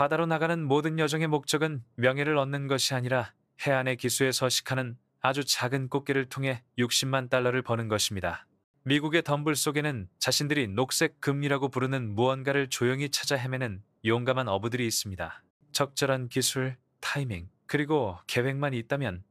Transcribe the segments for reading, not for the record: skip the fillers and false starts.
바다로 나가는 모든 여정의 목적은 명예를 얻는 것이 아니라 해안의 기수에 서식하는 아주 작은 꽃게를 통해 60만 달러를 버는 것입니다. 미국의 덤불 속에는 자신들이 녹색 금이라고 부르는 무언가를 조용히 찾아 헤매는 용감한 어부들이 있습니다. 적절한 기술, 타이밍, 그리고 계획만 있다면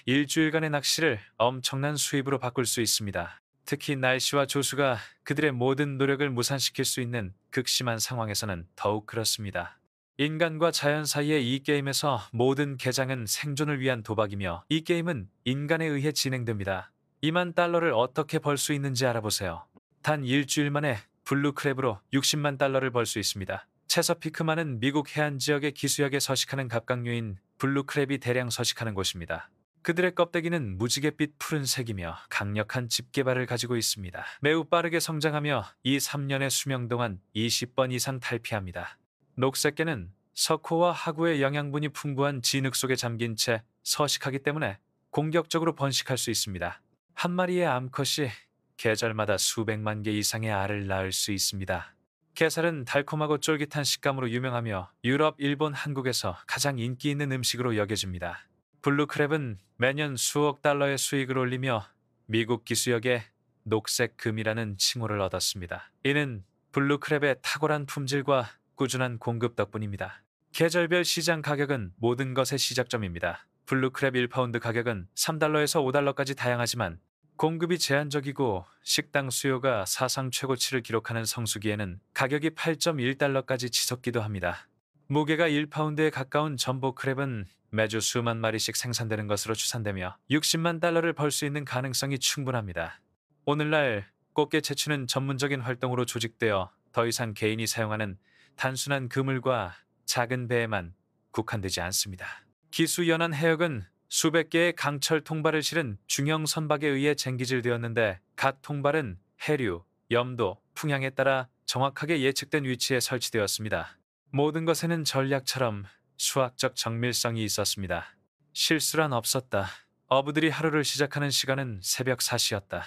일주일간의 낚시를 엄청난 수입으로 바꿀 수 있습니다. 특히 날씨와 조수가 그들의 모든 노력을 무산시킬 수 있는 극심한 상황에서는 더욱 그렇습니다. 인간과 자연 사이의 이 게임에서 모든 개장은 생존을 위한 도박이며 이 게임은 인간에 의해 진행됩니다. 2만 달러를 어떻게 벌 수 있는지 알아보세요. 단 일주일 만에 블루 크랩으로 60만 달러를 벌 수 있습니다. 체서피크만은 미국 해안 지역의 기수역에 서식하는 갑각류인 블루 크랩이 대량 서식하는 곳입니다. 그들의 껍데기는 무지갯빛 푸른색이며 강력한 집게발을 가지고 있습니다. 매우 빠르게 성장하며 이 3년의 수명 동안 20번 이상 탈피합니다. 녹색게는 석호와 하구의 영양분이 풍부한 진흙 속에 잠긴 채 서식하기 때문에 공격적으로 번식할 수 있습니다. 한 마리의 암컷이 계절마다 수백만 개 이상의 알을 낳을 수 있습니다. 게살은 달콤하고 쫄깃한 식감으로 유명하며 유럽, 일본, 한국에서 가장 인기 있는 음식으로 여겨집니다. 블루크랩은 매년 수억 달러의 수익을 올리며 미국 기수역에 녹색 금이라는 칭호를 얻었습니다. 이는 블루크랩의 탁월한 품질과 꾸준한 공급 덕분입니다. 계절별 시장 가격은 모든 것의 시작점입니다. 블루크랩 1파운드 가격은 3달러에서 5달러까지 다양하지만 공급이 제한적이고 식당 수요가 사상 최고치를 기록하는 성수기에는 가격이 8.1달러까지 치솟기도 합니다. 무게가 1파운드에 가까운 전복 크랩은 매주 수만 마리씩 생산되는 것으로 추산되며 60만 달러를 벌 수 있는 가능성이 충분합니다. 오늘날 꽃게 채취는 전문적인 활동으로 조직되어 더 이상 개인이 사용하는 단순한 그물과 작은 배에만 국한되지 않습니다. 기수 연안 해역은 수백 개의 강철 통발을 실은 중형 선박에 의해 쟁기질되었는데 각 통발은 해류, 염도, 풍향에 따라 정확하게 예측된 위치에 설치되었습니다. 모든 것에는 전략처럼 수학적 정밀성이 있었습니다. 실수란 없었다. 어부들이 하루를 시작하는 시간은 새벽 4시였다.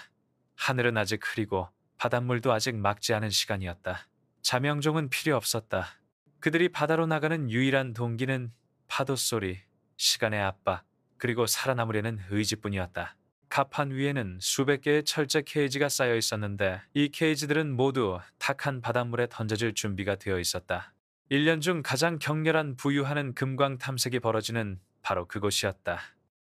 하늘은 아직 흐리고 바닷물도 아직 맑지 않은 시간이었다. 자명종은 필요 없었다. 그들이 바다로 나가는 유일한 동기는 파도 소리, 시간의 압박, 그리고 살아남으려는 의지뿐이었다. 갑판 위에는 수백 개의 철제 케이지가 쌓여 있었는데 이 케이지들은 모두 탁한 바닷물에 던져질 준비가 되어 있었다. 1년 중 가장 격렬한 부유하는 금광 탐색이 벌어지는 바로 그곳이었다.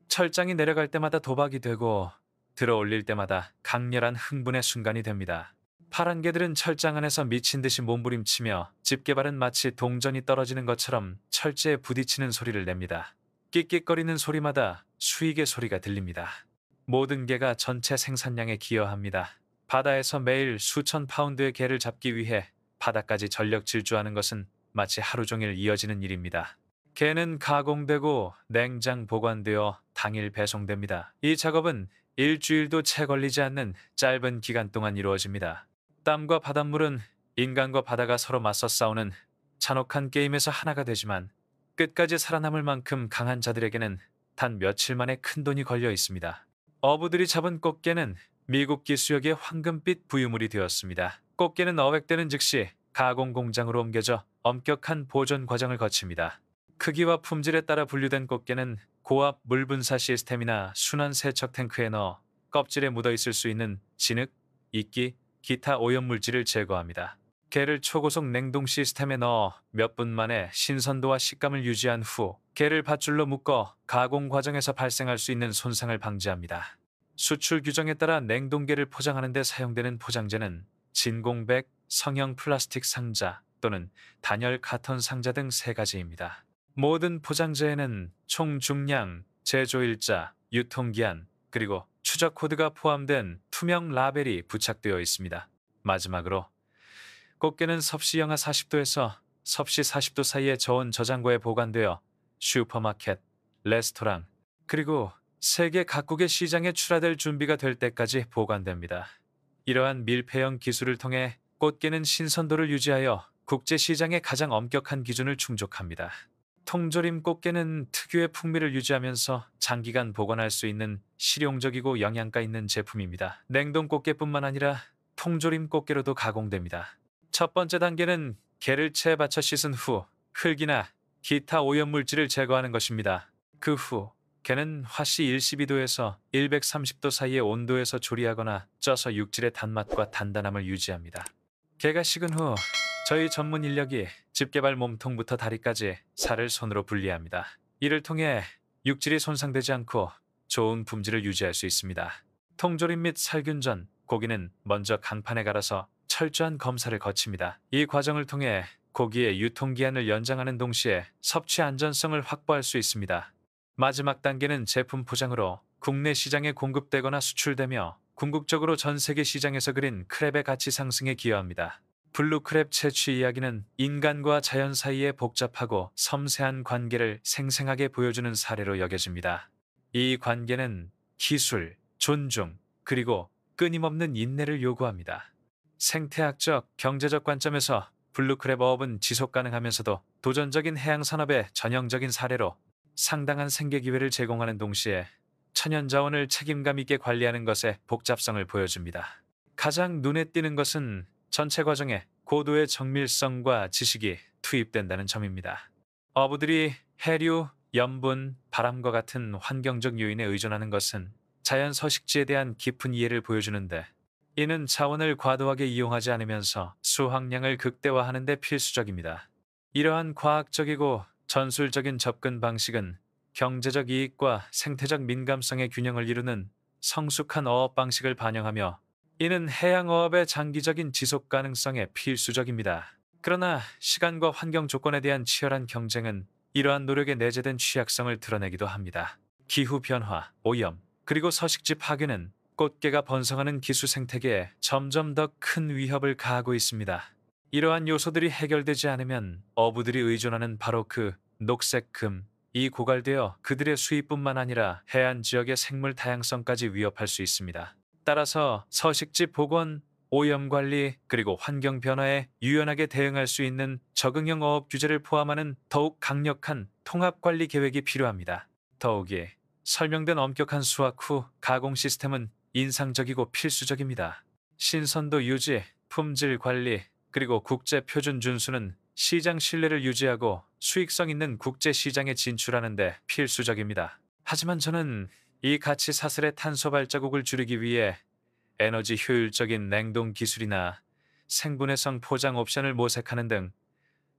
철장이 내려갈 때마다 도박이 되고 들어 올릴 때마다 강렬한 흥분의 순간이 됩니다. 파란 개들은 철장 안에서 미친 듯이 몸부림치며 집게발은 마치 동전이 떨어지는 것처럼 철제에 부딪히는 소리를 냅니다. 끽끽거리는 소리마다 수익의 소리가 들립니다. 모든 개가 전체 생산량에 기여합니다. 바다에서 매일 수천 파운드의 개를 잡기 위해 바다까지 전력 질주하는 것은 마치 하루 종일 이어지는 일입니다. 개는 가공되고 냉장 보관되어 당일 배송됩니다. 이 작업은 일주일도 채 걸리지 않는 짧은 기간 동안 이루어집니다. 땀과 바닷물은 인간과 바다가 서로 맞서 싸우는 잔혹한 게임에서 하나가 되지만 끝까지 살아남을 만큼 강한 자들에게는 단 며칠 만에 큰돈이 걸려 있습니다. 어부들이 잡은 꽃게는 미국 기수역의 황금빛 부유물이 되었습니다. 꽃게는 어획되는 즉시 가공 공장으로 옮겨져 엄격한 보존 과정을 거칩니다. 크기와 품질에 따라 분류된 꽃게는 고압 물 분사 시스템이나 순환 세척 탱크에 넣어 껍질에 묻어 있을 수 있는 진흙, 이끼, 기타 오염 물질을 제거합니다. 게를 초고속 냉동 시스템에 넣어 몇 분 만에 신선도와 식감을 유지한 후 게를 밧줄로 묶어 가공 과정에서 발생할 수 있는 손상을 방지합니다. 수출 규정에 따라 냉동게를 포장하는 데 사용되는 포장재는 진공백, 성형 플라스틱 상자 또는 단열 카톤 상자 등 세 가지입니다. 모든 포장재에는 총 중량, 제조일자, 유통기한, 그리고 추적 코드가 포함된 투명 라벨이 부착되어 있습니다. 마지막으로 꽃게는 섭씨 영하 40도에서 섭씨 40도 사이의 저온 저장고에 보관되어 슈퍼마켓, 레스토랑, 그리고 세계 각국의 시장에 출하될 준비가 될 때까지 보관됩니다. 이러한 밀폐형 기술을 통해 꽃게는 신선도를 유지하여 국제시장의 가장 엄격한 기준을 충족합니다. 통조림 꽃게는 특유의 풍미를 유지하면서 장기간 보관할 수 있는 실용적이고 영양가 있는 제품입니다. 냉동 꽃게뿐만 아니라 통조림 꽃게로도 가공됩니다. 첫 번째 단계는 게를 체에 받쳐 씻은 후 흙이나 기타 오염물질을 제거하는 것입니다. 그 후 게는 화씨 112도에서 130도 사이의 온도에서 조리하거나 쪄서 육질의 단맛과 단단함을 유지합니다. 게가 식은 후 저희 전문 인력이 집게발 몸통부터 다리까지 살을 손으로 분리합니다. 이를 통해 육질이 손상되지 않고 좋은 품질을 유지할 수 있습니다. 통조림 및 살균 전 고기는 먼저 강판에 갈아서 철저한 검사를 거칩니다. 이 과정을 통해 고기의 유통기한을 연장하는 동시에 섭취 안전성을 확보할 수 있습니다. 마지막 단계는 제품 포장으로 국내 시장에 공급되거나 수출되며 궁극적으로 전 세계 시장에서 그린 크랩의 가치 상승에 기여합니다. 블루크랩 채취 이야기는 인간과 자연 사이의 복잡하고 섬세한 관계를 생생하게 보여주는 사례로 여겨집니다. 이 관계는 기술, 존중, 그리고 끊임없는 인내를 요구합니다. 생태학적, 경제적 관점에서 블루크랩 어업은 지속 가능하면서도 도전적인 해양 산업의 전형적인 사례로 상당한 생계 기회를 제공하는 동시에 천연 자원을 책임감 있게 관리하는 것의 복잡성을 보여줍니다. 가장 눈에 띄는 것은 전체 과정에 고도의 정밀성과 지식이 투입된다는 점입니다. 어부들이 해류, 염분, 바람과 같은 환경적 요인에 의존하는 것은 자연 서식지에 대한 깊은 이해를 보여주는데, 이는 자원을 과도하게 이용하지 않으면서 수확량을 극대화하는 데 필수적입니다. 이러한 과학적이고 전술적인 접근 방식은 경제적 이익과 생태적 민감성의 균형을 이루는 성숙한 어업 방식을 반영하며, 이는 해양 어업의 장기적인 지속 가능성에 필수적입니다. 그러나 시간과 환경 조건에 대한 치열한 경쟁은 이러한 노력에 내재된 취약성을 드러내기도 합니다. 기후 변화, 오염, 그리고 서식지 파괴는 꽃게가 번성하는 기수 생태계에 점점 더 큰 위협을 가하고 있습니다. 이러한 요소들이 해결되지 않으면 어부들이 의존하는 바로 그 녹색 금, 이 고갈되어 그들의 수입뿐만 아니라 해안 지역의 생물 다양성까지 위협할 수 있습니다. 따라서 서식지 복원, 오염 관리, 그리고 환경 변화에 유연하게 대응할 수 있는 적응형 어업 규제를 포함하는 더욱 강력한 통합 관리 계획이 필요합니다. 더욱이 설명된 엄격한 수확 후 가공 시스템은 인상적이고 필수적입니다. 신선도 유지, 품질 관리, 그리고 국제 표준 준수는 시장 신뢰를 유지하고 수익성 있는 국제 시장에 진출하는 데 필수적입니다. 하지만 저는 이 가치 사슬의 탄소 발자국을 줄이기 위해 에너지 효율적인 냉동 기술이나 생분해성 포장 옵션을 모색하는 등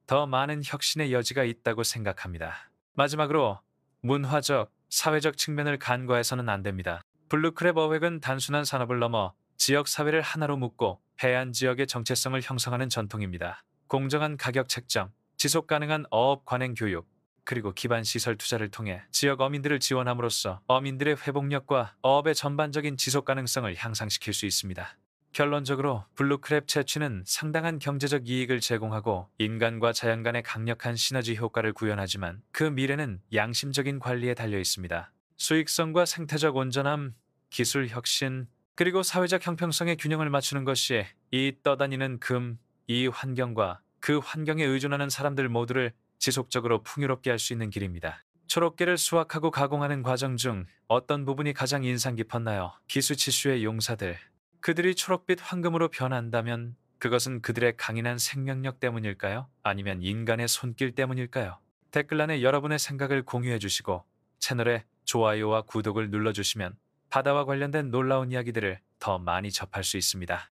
더 많은 혁신의 여지가 있다고 생각합니다. 마지막으로 문화적, 사회적 측면을 간과해서는 안 됩니다. 블루크랩 어획은 단순한 산업을 넘어 지역 사회를 하나로 묶고 해안 지역의 정체성을 형성하는 전통입니다. 공정한 가격 책정, 지속 가능한 어업 관행 교육, 그리고 기반 시설 투자를 통해 지역 어민들을 지원함으로써 어민들의 회복력과 어업의 전반적인 지속 가능성을 향상시킬 수 있습니다. 결론적으로 블루크랩 채취는 상당한 경제적 이익을 제공하고 인간과 자연 간의 강력한 시너지 효과를 구현하지만, 그 미래는 양심적인 관리에 달려 있습니다. 수익성과 생태적 온전함, 기술 혁신, 그리고 사회적 형평성의 균형을 맞추는 것이 이 떠다니는 금, 이 환경과 그 환경에 의존하는 사람들 모두를 지속적으로 풍요롭게 할 수 있는 길입니다. 초록게를 수확하고 가공하는 과정 중 어떤 부분이 가장 인상 깊었나요? 기수치수의 용사들. 그들이 초록빛 황금으로 변한다면 그것은 그들의 강인한 생명력 때문일까요? 아니면 인간의 손길 때문일까요? 댓글란에 여러분의 생각을 공유해 주시고 채널에 좋아요와 구독을 눌러주시면 바다와 관련된 놀라운 이야기들을 더 많이 접할 수 있습니다.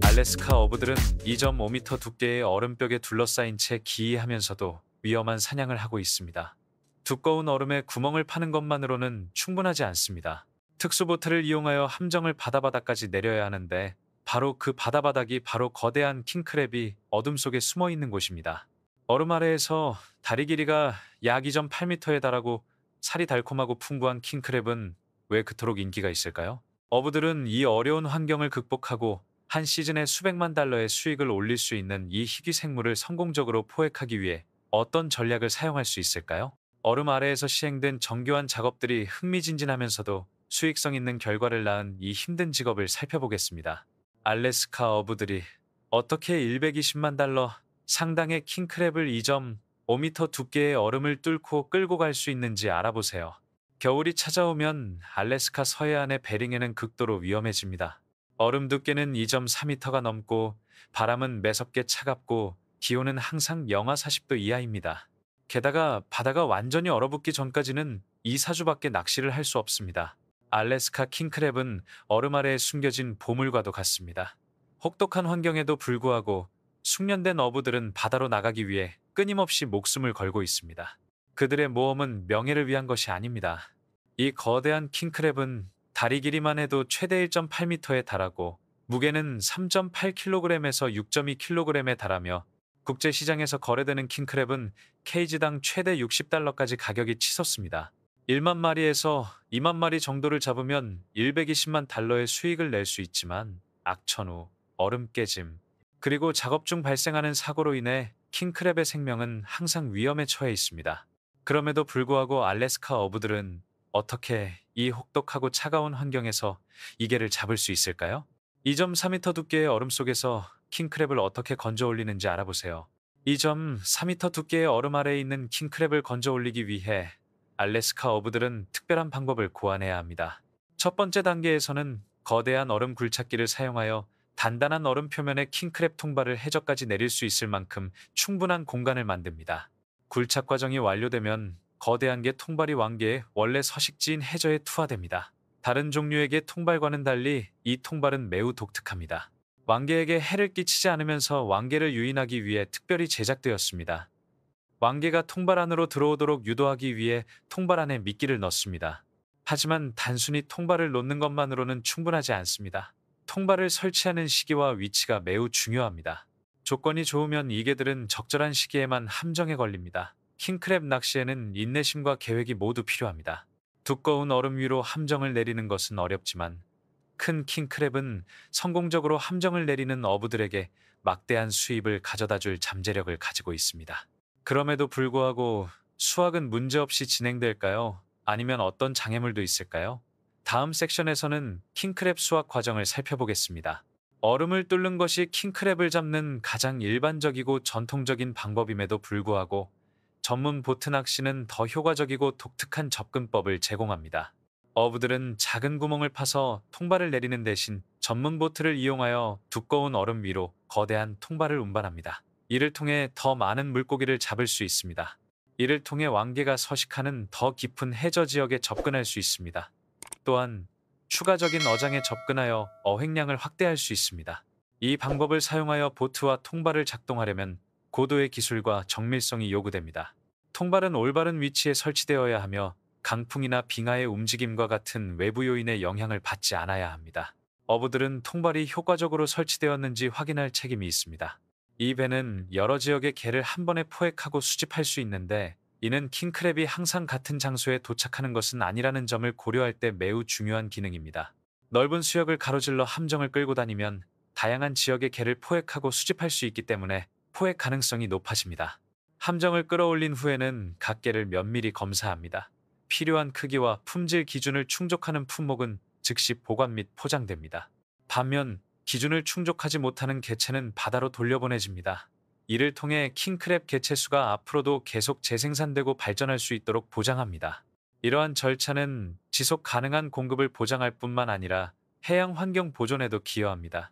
알래스카 어부들은 2.5m 두께의 얼음벽에 둘러싸인 채 기이하면서도 위험한 사냥을 하고 있습니다. 두꺼운 얼음에 구멍을 파는 것만으로는 충분하지 않습니다. 특수보트를 이용하여 함정을 바다바닥까지 내려야 하는데, 바로 그 바다바닥이 바로 거대한 킹크랩이 어둠 속에 숨어 있는 곳입니다. 얼음 아래에서 다리 길이가 약 2.8m에 달하고 살이 달콤하고 풍부한 킹크랩은 왜 그토록 인기가 있을까요? 어부들은 이 어려운 환경을 극복하고 한 시즌에 수백만 달러의 수익을 올릴 수 있는 이 희귀 생물을 성공적으로 포획하기 위해 어떤 전략을 사용할 수 있을까요? 얼음 아래에서 시행된 정교한 작업들이 흥미진진하면서도 수익성 있는 결과를 낳은 이 힘든 직업을 살펴보겠습니다. 알래스카 어부들이 어떻게 120만 달러, 상당의 킹크랩을 2.5m 두께의 얼음을 뚫고 끌고 갈 수 있는지 알아보세요. 겨울이 찾아오면 알래스카 서해안의 베링해는 극도로 위험해집니다. 얼음 두께는 2.4m가 넘고 바람은 매섭게 차갑고 기온은 항상 영하 40도 이하입니다. 게다가 바다가 완전히 얼어붙기 전까지는 2, 4주밖에 낚시를 할 수 없습니다. 알래스카 킹크랩은 얼음 아래에 숨겨진 보물과도 같습니다. 혹독한 환경에도 불구하고 숙련된 어부들은 바다로 나가기 위해 끊임없이 목숨을 걸고 있습니다. 그들의 모험은 명예를 위한 것이 아닙니다. 이 거대한 킹크랩은 다리 길이만 해도 최대 1.8m에 달하고 무게는 3.8kg에서 6.2kg에 달하며 국제시장에서 거래되는 킹크랩은 케이지당 최대 60달러까지 가격이 치솟습니다. 1만 마리에서 2만 마리 정도를 잡으면 120만 달러의 수익을 낼 수 있지만 악천후, 얼음 깨짐, 그리고 작업 중 발생하는 사고로 인해 킹크랩의 생명은 항상 위험에 처해 있습니다. 그럼에도 불구하고 알래스카 어부들은 어떻게 이 혹독하고 차가운 환경에서 이 개를 잡을 수 있을까요? 2.4m 두께의 얼음 속에서 킹크랩을 어떻게 건져 올리는지 알아보세요. 2.4m 두께의 얼음 아래에 있는 킹크랩을 건져 올리기 위해 알래스카 어부들은 특별한 방법을 고안해야 합니다. 첫 번째 단계에서는 거대한 얼음 굴착기를 사용하여 단단한 얼음 표면에 킹크랩 통발을 해저까지 내릴 수 있을 만큼 충분한 공간을 만듭니다. 굴착 과정이 완료되면 거대한 개 통발이 왕개의 원래 서식지인 해저에 투하됩니다. 다른 종류의 개 통발과는 달리 이 통발은 매우 독특합니다. 왕개에게 해를 끼치지 않으면서 왕개를 유인하기 위해 특별히 제작되었습니다. 왕개가 통발 안으로 들어오도록 유도하기 위해 통발 안에 미끼를 넣습니다. 하지만 단순히 통발을 놓는 것만으로는 충분하지 않습니다. 통발을 설치하는 시기와 위치가 매우 중요합니다. 조건이 좋으면 이 개들은 적절한 시기에만 함정에 걸립니다. 킹크랩 낚시에는 인내심과 계획이 모두 필요합니다. 두꺼운 얼음 위로 함정을 내리는 것은 어렵지만 큰 킹크랩은 성공적으로 함정을 내리는 어부들에게 막대한 수입을 가져다 줄 잠재력을 가지고 있습니다. 그럼에도 불구하고 수확은 문제없이 진행될까요? 아니면 어떤 장애물도 있을까요? 다음 섹션에서는 킹크랩 수확 과정을 살펴보겠습니다. 얼음을 뚫는 것이 킹크랩을 잡는 가장 일반적이고 전통적인 방법임에도 불구하고 전문 보트 낚시는 더 효과적이고 독특한 접근법을 제공합니다. 어부들은 작은 구멍을 파서 통발을 내리는 대신 전문 보트를 이용하여 두꺼운 얼음 위로 거대한 통발을 운반합니다. 이를 통해 더 많은 물고기를 잡을 수 있습니다. 이를 통해 왕개가 서식하는 더 깊은 해저 지역에 접근할 수 있습니다. 또한 추가적인 어장에 접근하여 어획량을 확대할 수 있습니다. 이 방법을 사용하여 보트와 통발을 작동하려면 고도의 기술과 정밀성이 요구됩니다. 통발은 올바른 위치에 설치되어야 하며 강풍이나 빙하의 움직임과 같은 외부 요인의 영향을 받지 않아야 합니다. 어부들은 통발이 효과적으로 설치되었는지 확인할 책임이 있습니다. 이 배는 여러 지역의 개를 한 번에 포획하고 수집할 수 있는데 이는 킹크랩이 항상 같은 장소에 도착하는 것은 아니라는 점을 고려할 때 매우 중요한 기능입니다. 넓은 수역을 가로질러 함정을 끌고 다니면 다양한 지역의 개를 포획하고 수집할 수 있기 때문에 포획 가능성이 높아집니다. 함정을 끌어올린 후에는 각 개를 면밀히 검사합니다. 필요한 크기와 품질 기준을 충족하는 품목은 즉시 보관 및 포장됩니다. 반면 기준을 충족하지 못하는 개체는 바다로 돌려보내집니다. 이를 통해 킹크랩 개체수가 앞으로도 계속 재생산되고 발전할 수 있도록 보장합니다. 이러한 절차는 지속 가능한 공급을 보장할 뿐만 아니라 해양 환경 보존에도 기여합니다.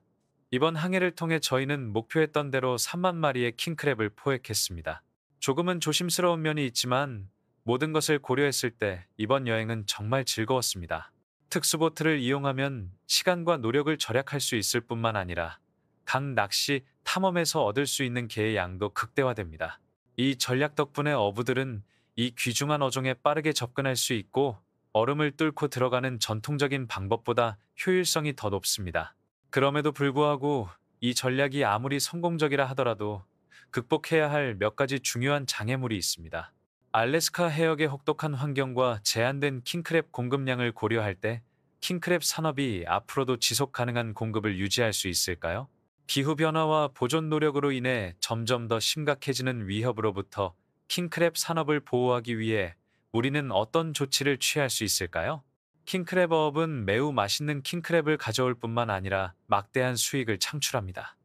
이번 항해를 통해 저희는 목표했던 대로 3만 마리의 킹크랩을 포획했습니다. 조금은 조심스러운 면이 있지만 모든 것을 고려했을 때 이번 여행은 정말 즐거웠습니다. 특수보트를 이용하면 시간과 노력을 절약할 수 있을 뿐만 아니라 각 낚시 탐험에서 얻을 수 있는 개의 양도 극대화됩니다. 이 전략 덕분에 어부들은 이 귀중한 어종에 빠르게 접근할 수 있고 얼음을 뚫고 들어가는 전통적인 방법보다 효율성이 더 높습니다. 그럼에도 불구하고 이 전략이 아무리 성공적이라 하더라도 극복해야 할 몇 가지 중요한 장애물이 있습니다. 알래스카 해역의 혹독한 환경과 제한된 킹크랩 공급량을 고려할 때 킹크랩 산업이 앞으로도 지속 가능한 공급을 유지할 수 있을까요? 기후변화와 보존 노력으로 인해 점점 더 심각해지는 위협으로부터 킹크랩 산업을 보호하기 위해 우리는 어떤 조치를 취할 수 있을까요? 킹크랩 어업은 매우 맛있는 킹크랩을 가져올 뿐만 아니라 막대한 수익을 창출합니다.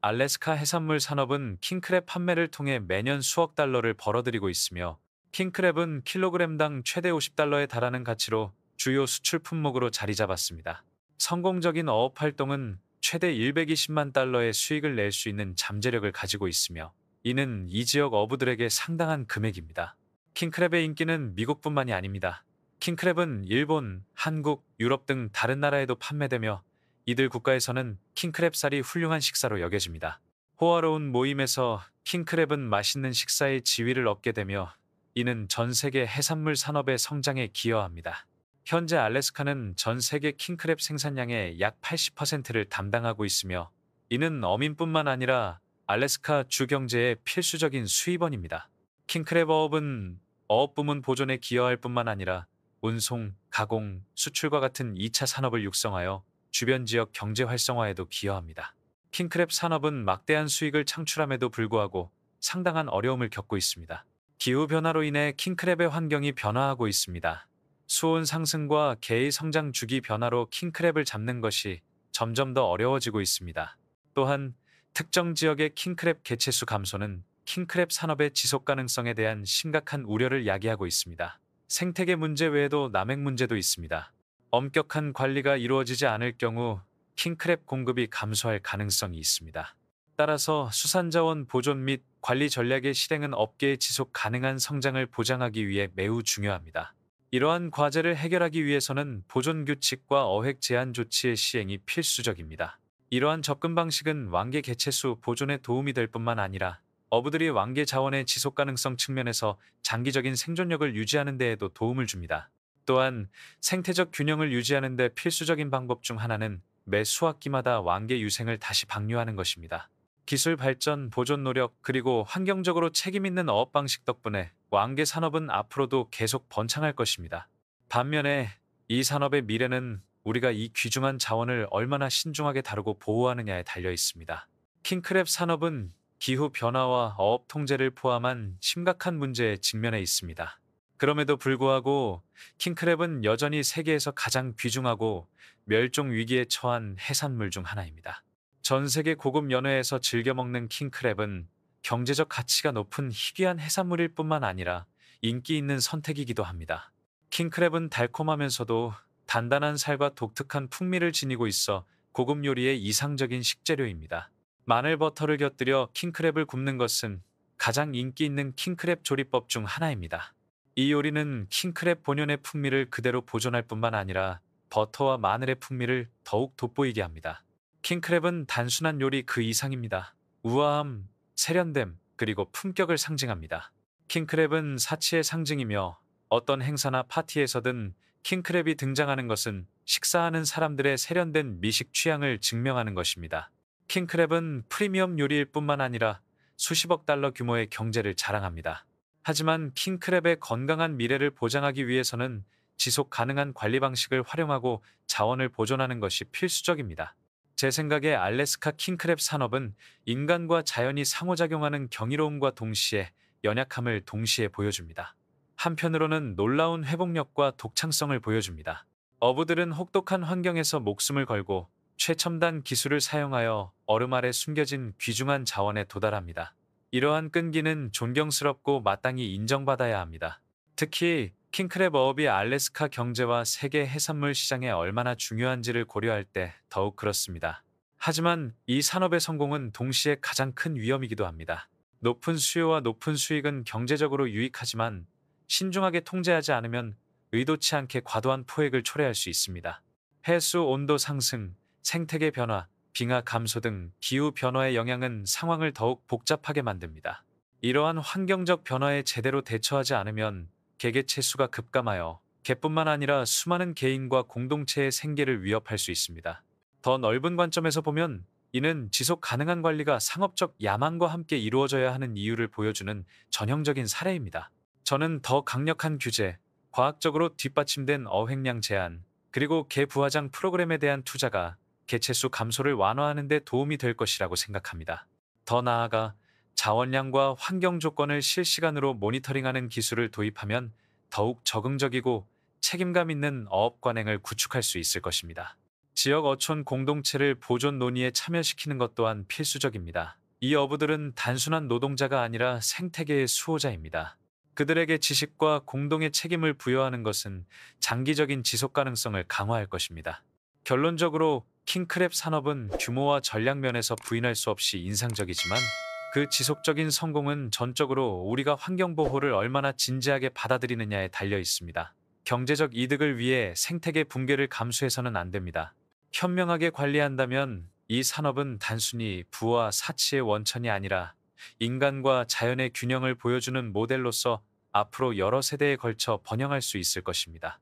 알래스카 해산물 산업은 킹크랩 판매를 통해 매년 수억 달러를 벌어들이고 있으며 킹크랩은 킬로그램당 최대 50달러에 달하는 가치로 주요 수출 품목으로 자리 잡았습니다. 성공적인 어업 활동은 최대 120만 달러의 수익을 낼 수 있는 잠재력을 가지고 있으며 이는 이 지역 어부들에게 상당한 금액입니다. 킹크랩의 인기는 미국뿐만이 아닙니다. 킹크랩은 일본, 한국, 유럽 등 다른 나라에도 판매되며 이들 국가에서는 킹크랩살이 훌륭한 식사로 여겨집니다. 호화로운 모임에서 킹크랩은 맛있는 식사의 지위를 얻게 되며 이는 전 세계 해산물 산업의 성장에 기여합니다. 현재 알래스카는 전 세계 킹크랩 생산량의 약 80%를 담당하고 있으며 이는 어민뿐만 아니라 알래스카 주 경제의 필수적인 수입원입니다. 킹크랩 어업은 어업 부문 보존에 기여할 뿐만 아니라 운송, 가공, 수출과 같은 2차 산업을 육성하여 주변 지역 경제 활성화에도 기여합니다. 킹크랩 산업은 막대한 수익을 창출함에도 불구하고 상당한 어려움을 겪고 있습니다. 기후변화로 인해 킹크랩의 환경이 변화하고 있습니다. 수온 상승과 개의 성장 주기 변화로 킹크랩을 잡는 것이 점점 더 어려워지고 있습니다. 또한 특정 지역의 킹크랩 개체수 감소는 킹크랩 산업의 지속 가능성에 대한 심각한 우려를 야기하고 있습니다. 생태계 문제 외에도 남획 문제도 있습니다. 엄격한 관리가 이루어지지 않을 경우 킹크랩 공급이 감소할 가능성이 있습니다. 따라서 수산자원 보존 및 관리 전략의 실행은 업계의 지속 가능한 성장을 보장하기 위해 매우 중요합니다. 이러한 과제를 해결하기 위해서는 보존 규칙과 어획 제한 조치의 시행이 필수적입니다. 이러한 접근 방식은 왕개 개체수 보존에 도움이 될 뿐만 아니라 어부들이 왕개 자원의 지속 가능성 측면에서 장기적인 생존력을 유지하는 데에도 도움을 줍니다. 또한 생태적 균형을 유지하는 데 필수적인 방법 중 하나는 매 수확기마다 왕개 유생을 다시 방류하는 것입니다. 기술 발전, 보존 노력, 그리고 환경적으로 책임 있는 어업 방식 덕분에 왕개 산업은 앞으로도 계속 번창할 것입니다. 반면에 이 산업의 미래는 우리가 이 귀중한 자원을 얼마나 신중하게 다루고 보호하느냐에 달려 있습니다. 킹크랩 산업은 기후 변화와 어업 통제를 포함한 심각한 문제에 직면해 있습니다. 그럼에도 불구하고 킹크랩은 여전히 세계에서 가장 귀중하고 멸종 위기에 처한 해산물 중 하나입니다. 전 세계 고급 연회에서 즐겨 먹는 킹크랩은 경제적 가치가 높은 희귀한 해산물일 뿐만 아니라 인기 있는 선택이기도 합니다. 킹크랩은 달콤하면서도 단단한 살과 독특한 풍미를 지니고 있어 고급 요리의 이상적인 식재료입니다. 마늘 버터를 곁들여 킹크랩을 굽는 것은 가장 인기 있는 킹크랩 조리법 중 하나입니다. 이 요리는 킹크랩 본연의 풍미를 그대로 보존할 뿐만 아니라 버터와 마늘의 풍미를 더욱 돋보이게 합니다. 킹크랩은 단순한 요리 그 이상입니다. 우아함, 세련됨, 그리고 품격을 상징합니다. 킹크랩은 사치의 상징이며 어떤 행사나 파티에서든 킹크랩이 등장하는 것은 식사하는 사람들의 세련된 미식 취향을 증명하는 것입니다. 킹크랩은 프리미엄 요리일 뿐만 아니라 수십억 달러 규모의 경제를 자랑합니다. 하지만 킹크랩의 건강한 미래를 보장하기 위해서는 지속 가능한 관리 방식을 활용하고 자원을 보존하는 것이 필수적입니다. 제 생각에 알래스카 킹크랩 산업은 인간과 자연이 상호작용하는 경이로움과 동시에 연약함을 동시에 보여줍니다. 한편으로는 놀라운 회복력과 독창성을 보여줍니다. 어부들은 혹독한 환경에서 목숨을 걸고 최첨단 기술을 사용하여 얼음 아래 숨겨진 귀중한 자원에 도달합니다. 이러한 끈기는 존경스럽고 마땅히 인정받아야 합니다. 특히 킹크랩 어업이 알래스카 경제와 세계 해산물 시장에 얼마나 중요한지를 고려할 때 더욱 그렇습니다. 하지만 이 산업의 성공은 동시에 가장 큰 위험이기도 합니다. 높은 수요와 높은 수익은 경제적으로 유익하지만 신중하게 통제하지 않으면 의도치 않게 과도한 포획을 초래할 수 있습니다. 해수 온도 상승, 생태계 변화, 빙하 감소 등 기후 변화의 영향은 상황을 더욱 복잡하게 만듭니다. 이러한 환경적 변화에 제대로 대처하지 않으면 개개체 수가 급감하여 개뿐만 아니라 수많은 개인과 공동체의 생계를 위협할 수 있습니다. 더 넓은 관점에서 보면 이는 지속 가능한 관리가 상업적 야망과 함께 이루어져야 하는 이유를 보여주는 전형적인 사례입니다. 저는 더 강력한 규제, 과학적으로 뒷받침된 어획량 제한, 그리고 개 부화장 프로그램에 대한 투자가 개체수 감소를 완화하는 데 도움이 될 것이라고 생각합니다. 더 나아가 자원량과 환경 조건을 실시간으로 모니터링하는 기술을 도입하면 더욱 적응적이고 책임감 있는 어업 관행을 구축할 수 있을 것입니다. 지역 어촌 공동체를 보존 논의에 참여시키는 것 또한 필수적입니다. 이 어부들은 단순한 노동자가 아니라 생태계의 수호자입니다. 그들에게 지식과 공동의 책임을 부여하는 것은 장기적인 지속 가능성을 강화할 것입니다. 결론적으로 킹크랩 산업은 규모와 전략 면에서 부인할 수 없이 인상적이지만 그 지속적인 성공은 전적으로 우리가 환경 보호를 얼마나 진지하게 받아들이느냐에 달려 있습니다. 경제적 이득을 위해 생태계 붕괴를 감수해서는 안 됩니다. 현명하게 관리한다면 이 산업은 단순히 부와 사치의 원천이 아니라 인간과 자연의 균형을 보여주는 모델로서 앞으로 여러 세대에 걸쳐 번영할 수 있을 것입니다.